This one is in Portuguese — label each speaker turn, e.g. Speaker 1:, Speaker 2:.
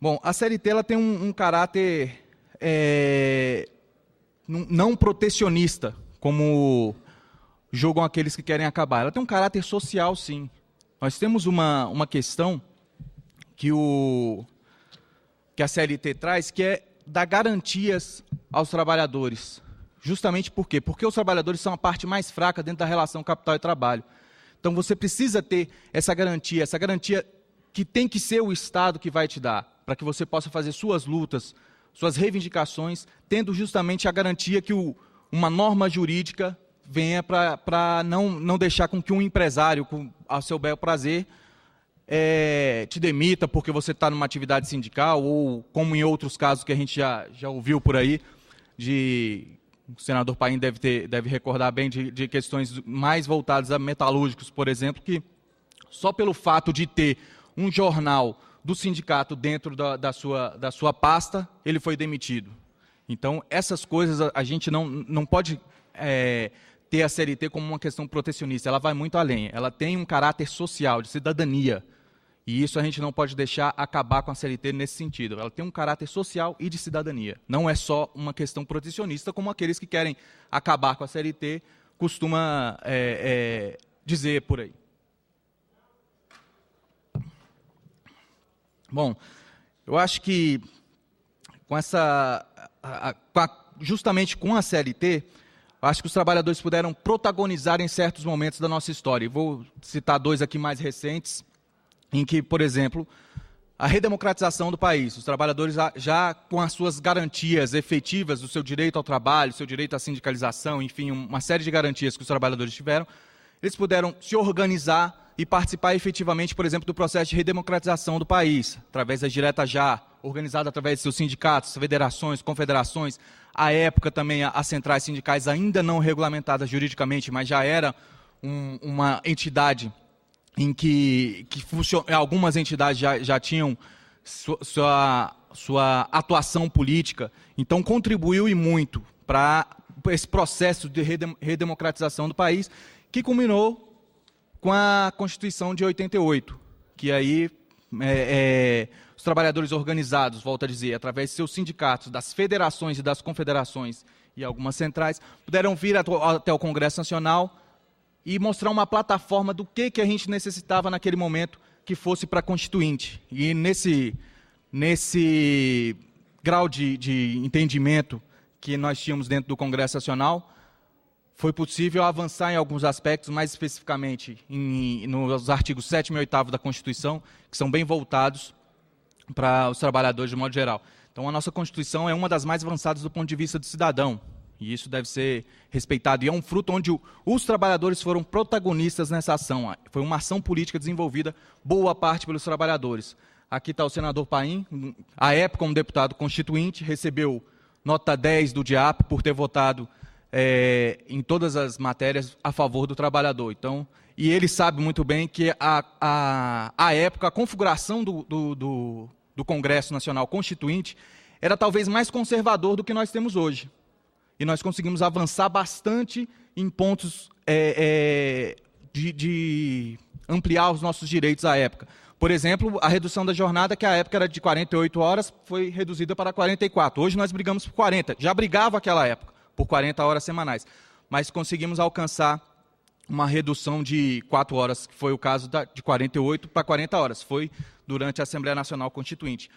Speaker 1: Bom, a CLT ela tem um caráter não protecionista, como julgam aqueles que querem acabar. Ela tem um caráter social, sim. Nós temos uma questão que a CLT traz, que é dar garantias aos trabalhadores. Justamente por quê? Porque os trabalhadores são a parte mais fraca dentro da relação capital e trabalho. Então você precisa ter essa garantia que tem que ser o Estado que vai te dar, para que você possa fazer suas lutas, suas reivindicações, tendo justamente a garantia que uma norma jurídica venha para não deixar com que um empresário, ao seu bel prazer, te demita porque você está numa atividade sindical, ou como em outros casos que a gente já ouviu por aí, o senador Paim deve recordar bem de questões mais voltadas a metalúrgicos, por exemplo, que só pelo fato de ter um jornal do sindicato dentro da sua pasta, ele foi demitido. Então, essas coisas a gente não pode ter a CLT como uma questão protecionista, ela vai muito além, ela tem um caráter social, de cidadania, e isso a gente não pode deixar acabar com a CLT nesse sentido. Ela tem um caráter social e de cidadania. Não é só uma questão protecionista, como aqueles que querem acabar com a CLT costuma dizer por aí. Bom, eu acho que justamente com a CLT, eu acho que os trabalhadores puderam protagonizar em certos momentos da nossa história. E vou citar dois aqui mais recentes, em que, por exemplo, a redemocratização do país, os trabalhadores já com as suas garantias efetivas do seu direito ao trabalho, seu direito à sindicalização, enfim, uma série de garantias que os trabalhadores tiveram, eles puderam se organizar e participar efetivamente, por exemplo, do processo de redemocratização do país, através das diretas já, organizado através de seus sindicatos, federações, confederações. À época também as centrais sindicais ainda não regulamentadas juridicamente, mas já era uma entidade em que algumas entidades já tinham sua atuação política, então contribuiu e muito para esse processo de redemocratização do país, que culminou com a Constituição de 88, que aí os trabalhadores organizados, volto a dizer, através de seus sindicatos, das federações e das confederações e algumas centrais, puderam vir até o Congresso Nacional e mostrar uma plataforma do que a gente necessitava naquele momento que fosse para a Constituinte. E nesse grau de entendimento que nós tínhamos dentro do Congresso Nacional, foi possível avançar em alguns aspectos, mais especificamente nos artigos 7º e 8º da Constituição, que são bem voltados para os trabalhadores de modo geral. Então, a nossa Constituição é uma das mais avançadas do ponto de vista do cidadão, e isso deve ser respeitado. E é um fruto onde os trabalhadores foram protagonistas nessa ação. Foi uma ação política desenvolvida, boa parte pelos trabalhadores. Aqui está o senador Paim, à época um deputado constituinte, recebeu nota 10 do DIAP por ter votado em todas as matérias a favor do trabalhador. Então, e ele sabe muito bem que à época a configuração do Congresso Nacional Constituinte era talvez mais conservador do que nós temos hoje. E nós conseguimos avançar bastante em pontos de ampliar os nossos direitos à época. Por exemplo, a redução da jornada, que à época era de 48 horas, foi reduzida para 44. Hoje nós brigamos por 40. Já brigava naquela época por 40 horas semanais. Mas conseguimos alcançar uma redução de 4 horas, que foi o caso de 48 para 40 horas. Foi durante a Assembleia Nacional Constituinte.